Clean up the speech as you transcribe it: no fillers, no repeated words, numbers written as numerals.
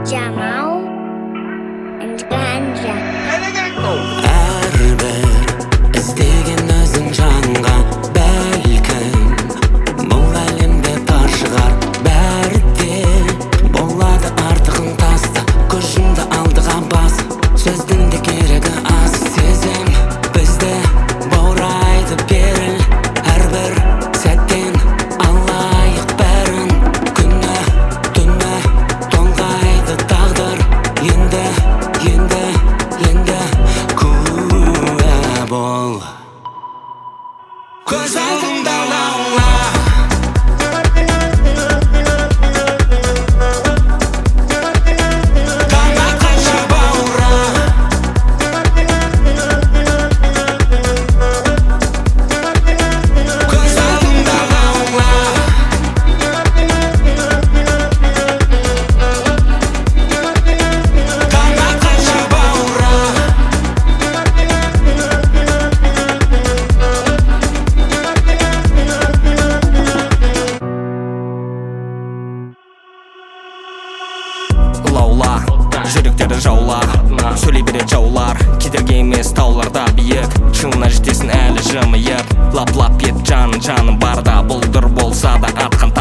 Jamal and Ganja. Әрбір іздеген өзің жанға бәлкім бұл әлемде бар шығар бәрі де болады артығын таста көз жұмды алдыға бас сөздің де керегі аз сезім бізді баурайды беріл әрбір сәттен алайық бәрін күні түні тоңғайды тағдыр енді куә бол көз алдымда лаула лаула жүректерді жаула сөйлей береді жаулар кедергі емес тауларда биік шыңына жетесің әлі жымиып лап-лап ет жаның барда бұлдыр болса да атқан